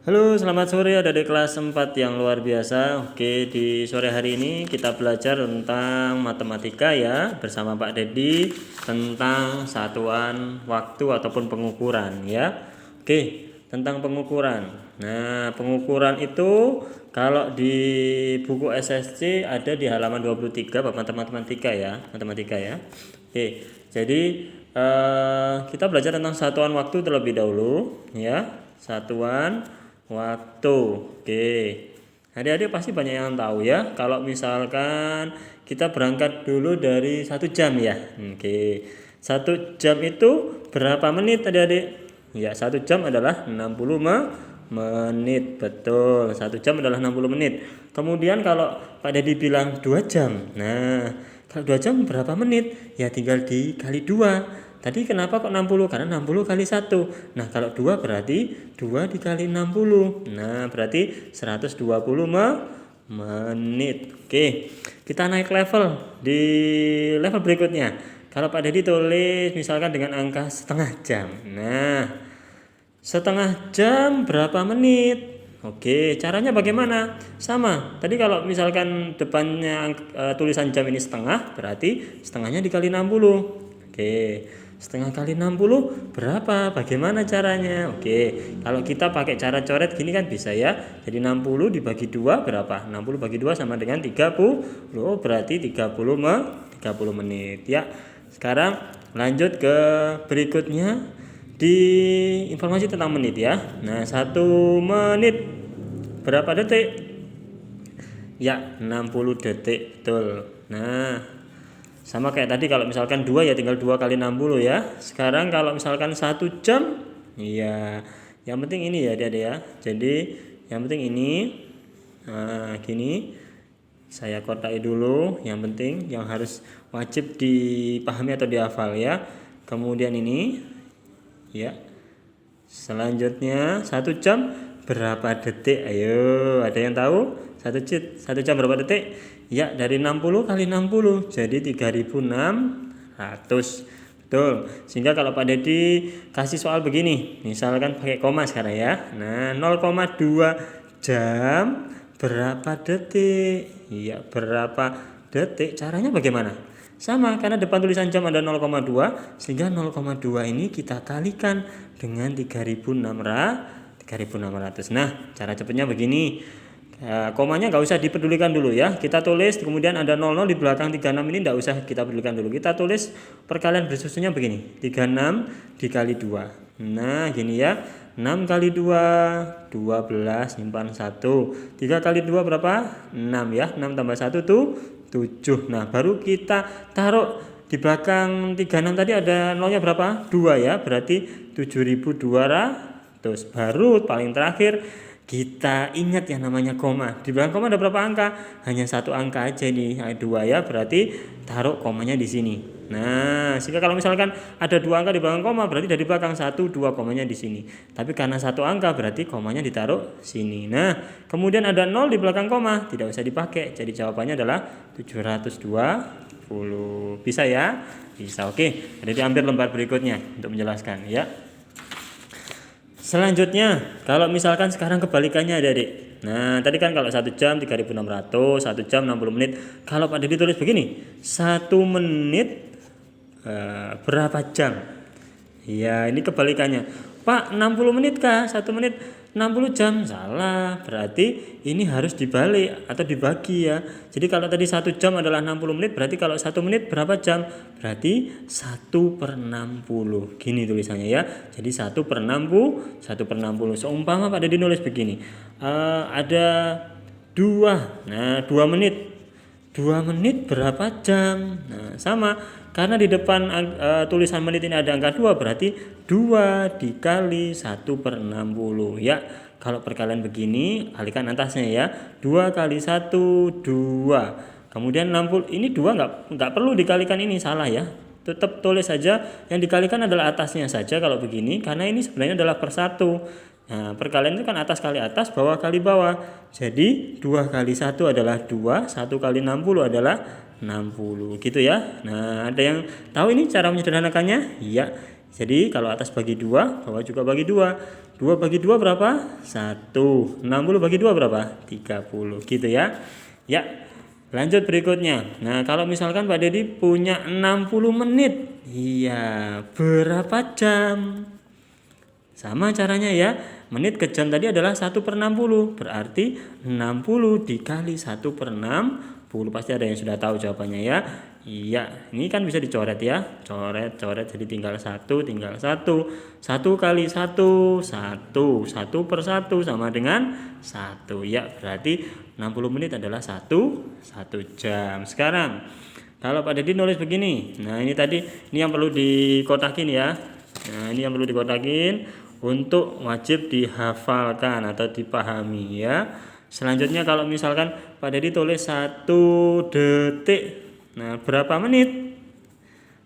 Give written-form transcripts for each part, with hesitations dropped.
Halo, selamat sore adik-adik kelas 4 yang luar biasa. Oke, di sore hari ini kita belajar tentang matematika ya, bersama Pak Dedi tentang satuan waktu ataupun pengukuran ya. Oke, tentang pengukuran. Nah, pengukuran itu kalau di buku SSC ada di halaman 23 bab matematika ya, Oke, jadi kita belajar tentang satuan waktu terlebih dahulu ya. Satuan waktu. Oke. Adik-adik pasti banyak yang tahu ya. Kalau misalkan kita berangkat dulu dari 1 jam ya. Oke. 1 jam itu berapa menit adik-adik? Ya, 1 jam adalah 60 menit. Betul. 1 jam adalah 60 menit. Kemudian kalau Pak Dedi bilang 2 jam. Nah, kalau 2 jam berapa menit? Ya tinggal dikali 2. Tadi kenapa kok 60? Karena 60 kali 1. Nah, kalau 2 berarti 2 dikali 60. Nah, berarti 120 menit. Oke, kita naik level di level berikutnya. Kalau Pak Dedi tulis misalkan dengan angka setengah jam. Nah, setengah jam berapa menit? Oke, caranya bagaimana? Sama. Tadi kalau misalkan depannya tulisan jam ini setengah, berarti setengahnya dikali 60. Oke, setengah kali 60 berapa? Bagaimana caranya? Oke, kalau kita pakai cara coret gini kan bisa ya. Jadi 60 dibagi 2 berapa? 60 bagi 2 sama dengan 30. Oh, berarti 30 menit ya. Sekarang lanjut ke berikutnya di informasi tentang menit ya. Nah, 1 menit berapa detik? Ya, 60 detik. Betul. Nah, sama kayak tadi kalau misalkan 2 ya tinggal 2 kali 60 ya. Sekarang kalau misalkan 1 jam, iya, yang penting ini ya adik-adik ya. Jadi yang penting ini, gini, saya kotai dulu. Yang penting yang harus wajib dipahami atau dihafal ya. Kemudian ini, ya. Selanjutnya 1 jam berapa detik? Ayo, ada yang tahu? 1 jam berapa detik? Ya, dari 60 kali 60 jadi 3600. Betul. Sehingga kalau Pak Dedi kasih soal begini, misalkan pakai koma sekarang ya. Nah, 0,2 jam berapa detik? Iya, berapa detik? Caranya bagaimana? Sama, karena depan tulisan jam ada 0,2, sehingga 0,2 ini kita kalikan dengan 3600. Nah, cara cepatnya begini. Komanya nggak usah dipedulikan dulu ya. Kita tulis kemudian ada 00 di belakang 36 ini nggak usah kita pedulikan dulu. Kita tulis perkalian bersusunnya begini. 36 dikali 2. Nah, gini ya. 6 kali 2 12 simpan 1. 3 kali 2 berapa? 6 ya. 6 tambah 1 tuh 7. Nah, baru kita taruh di belakang 36 tadi ada nolnya berapa? 2 ya. Berarti 7200. Baru paling terakhir kita ingat yang namanya koma. Di belakang koma ada berapa angka? Hanya 1 angka aja nih, 2 ya. Berarti taruh komanya di sini. Nah, sehingga kalau misalkan ada 2 angka di belakang koma, berarti dari belakang 1, 2 komanya di sini. Tapi karena 1 angka, berarti komanya ditaruh sini. Nah, kemudian ada 0 di belakang koma, tidak usah dipakai. Jadi jawabannya adalah 720. Bisa ya? Bisa. Oke. Jadi ambil lembar berikutnya untuk menjelaskan ya. Selanjutnya, kalau misalkan sekarang kebalikannya adik-adik. Nah, tadi kan kalau 1 jam 3600, 1 jam 60 menit. Kalau Pak Dedi tulis begini, 1 menit berapa jam? Ya, ini kebalikannya. Pak, 60 menit kah? 1 menit 60 jam? Salah. Berarti ini harus dibalik atau dibagi ya. Jadi kalau tadi 1 jam adalah 60 menit, berarti kalau 1 menit berapa jam? Berarti 1/60. Gini tulisannya ya. Jadi 1/60, 1/60. Seumpama Pak Dedi nulis begini. Ada 2. Nah, 2 menit. 2 menit berapa jam? Nah, sama. Karena di depan tulisan menit ini ada angka 2, berarti 2 dikali 1/60 ya. Kalau perkalian begini, kalikan atasnya ya. 2 kali 1, 2. Kemudian 60, ini 2 nggak perlu dikalikan ini, salah ya. Tetap tulis saja yang dikalikan adalah atasnya saja kalau begini, karena ini sebenarnya adalah per 1. Nah, perkalian itu kan atas kali atas, bawah kali bawah. Jadi 2 kali 1 adalah 2, 1 kali 60 adalah 60 gitu ya. Nah, ada yang tahu ini cara menyederhanakannya? Iya. Jadi kalau atas bagi 2, bawah juga bagi 2. 2 bagi 2 berapa? 1. 60 bagi 2 berapa? 30. Gitu ya. Ya, lanjut berikutnya. Nah, kalau misalkan Pak Dedi punya 60 menit. Iya, berapa jam? Sama caranya ya. Menit ke jam tadi adalah 1/60. Berarti 60 dikali 1/60. Pasti ada yang sudah tahu jawabannya ya. Iya, ini kan bisa dicoret ya. Coret jadi tinggal 1, tinggal 1. 1 kali 1, 1. 1/1 sama dengan 1. Ya, berarti 60 menit adalah 1 jam. Sekarang kalau Pak Dedi nulis begini. Nah, ini yang perlu dikotakin ya. Nah, ini yang perlu dikotakin untuk wajib dihafalkan atau dipahami ya. Selanjutnya kalau misalkan Pak Dedi tulis 1 detik. Nah, berapa menit?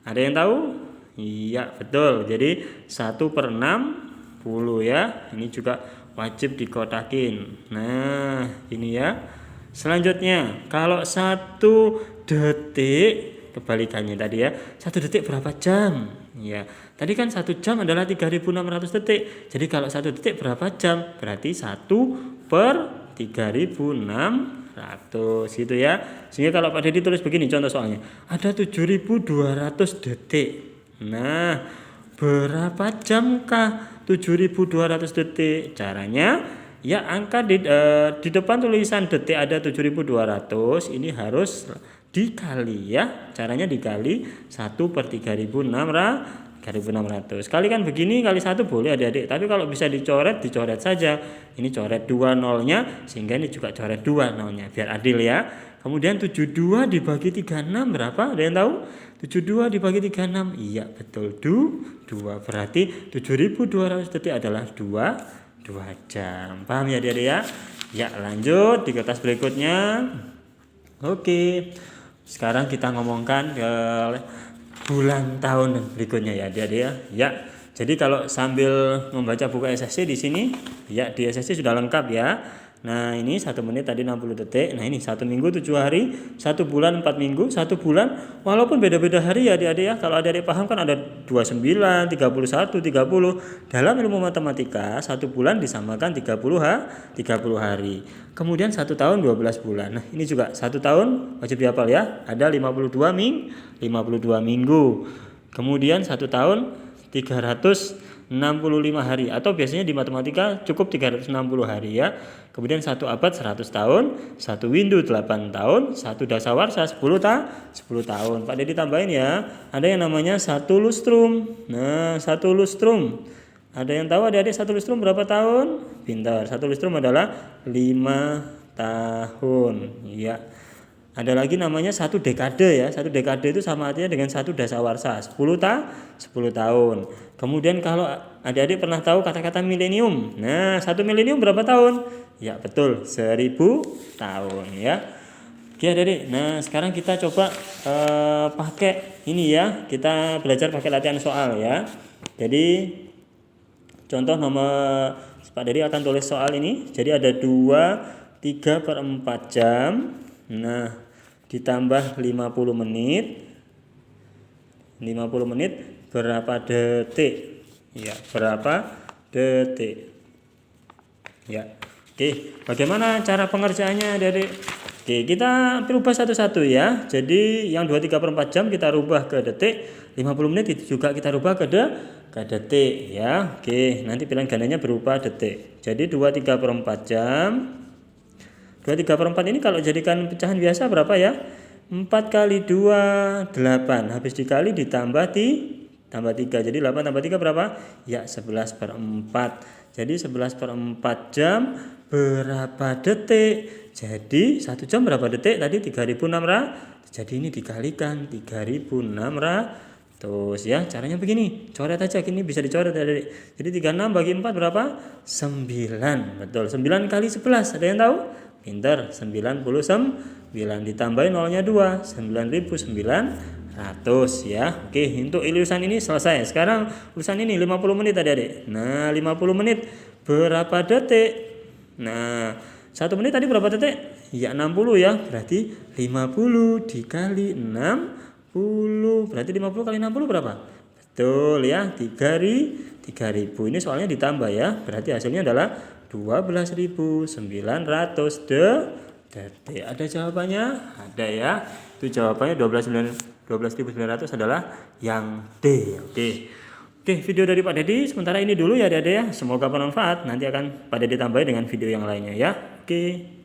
Ada yang tahu? Iya, betul. Jadi 1/60 ya. Ini juga wajib dikotakin. Nah, ini ya. Selanjutnya, kalau 1 detik, kebalikannya tadi ya. 1 detik berapa jam? Ya, tadi kan 1 jam adalah 3.600 detik. Jadi kalau 1 detik berapa jam? Berarti 1/3.600 gitu ya. Sehingga kalau Pak Dedi tulis begini contoh soalnya. Ada 7.200 detik. Nah, berapa jamkah 7.200 detik? Caranya ya angka di depan tulisan detik ada 7.200, ini harus dikali ya. Caranya dikali 1/3.600. Kalikan begini kali 1 boleh adik-adik, tapi kalau bisa dicoret saja. Ini coret 2 nolnya, sehingga ini juga coret 2 nolnya biar adil ya. Kemudian 72 dibagi 36 berapa? Ada yang tahu? 72 dibagi 36. Iya, betul. 2. Berarti 7.200 detik adalah 2 jam. Paham ya adik-adik ya? Ya, lanjut di kertas berikutnya. Oke. Sekarang kita ngomongkan ke bulan tahun berikutnya ya adik-adik ya. Ya. Jadi kalau sambil membaca buku SSC di sini, ya di SSC sudah lengkap ya. Nah, ini 1 menit tadi 60 detik. Nah, ini 1 minggu 7 hari, 1 bulan 4 minggu, 1 bulan walaupun beda-beda hari ya adik-adik ya. Kalau adik-adik paham kan ada 29, 31, 30. Dalam ilmu matematika 1 bulan disamakan 30 hari. Kemudian 1 tahun 12 bulan. Nah, ini juga 1 tahun wajib dihafal ya. Ada 52 minggu. Kemudian 1 tahun 365 hari, atau biasanya di matematika cukup 360 hari ya. Kemudian 1 abad 100 tahun, 1 windu 8 tahun, 1 dasawarsa 10 tahun. Pak Dedi tambahin ya, ada yang namanya 1 lustrum. Nah, 1 lustrum. Ada yang tahu adik-adik 1 lustrum berapa tahun? Pintar. 1 lustrum adalah 5 tahun. Ya. Ada lagi namanya 1 dekade ya. 1 dekade itu sama artinya dengan 1 dasawarsa, 10 tahun. Kemudian kalau adik-adik pernah tahu kata-kata milenium. Nah, 1 milenium berapa tahun? Ya, betul, 1000 tahun ya. Oke adik-adik. Nah, sekarang kita coba pakai ini ya. Kita belajar pakai latihan soal ya. Jadi contoh nomor Pak Dedi akan tulis soal ini. Jadi ada 3/4 jam. Nah, ditambah 50 menit. 50 menit berapa detik? Ya, berapa detik? Ya. Oke, bagaimana cara pengerjaannya dari? Oke, kita rubah satu-satu ya. Jadi yang 23/4 jam kita rubah ke detik, 50 menit itu juga kita rubah ke detik ya. Oke, nanti pilihan gandanya berupa detik. Jadi 23/4 jam. 23/4 ini kalau jadikan pecahan biasa berapa ya? 4 kali 2, 8. Habis dikali ditambah tambah 3. Jadi 8 tambah 3 berapa? Ya, 11/4. Jadi 11/4 jam berapa detik? Jadi 1 jam berapa detik? Tadi 3.600. Jadi ini dikalikan 3.600 ya. Caranya begini. Coret aja, ini bisa dicoret ya. Jadi 36 bagi 4 berapa? 9. Betul. 9 kali 11. Ada yang tahu? Pinter. 99 ditambahin nolnya 2, 9.900 ya. Oke, untuk urusan ini selesai. Sekarang urusan ini 50 menit adik-adik. Nah, 50 menit berapa detik? Nah, 1 menit tadi berapa detik? Ya 60 ya. Berarti 50 dikali 60. Berarti 50 kali 60 berapa? Betul ya, 3.000. Ini soalnya ditambah ya. Berarti hasilnya adalah 12.900 detik. Ada jawabannya? Ada ya. Itu jawabannya 12.900 adalah yang D. Oke, video dari Pak Dedi sementara ini dulu ya Dede ya. Semoga bermanfaat. Nanti akan Pak Dedi tambah dengan video yang lainnya ya. Oke.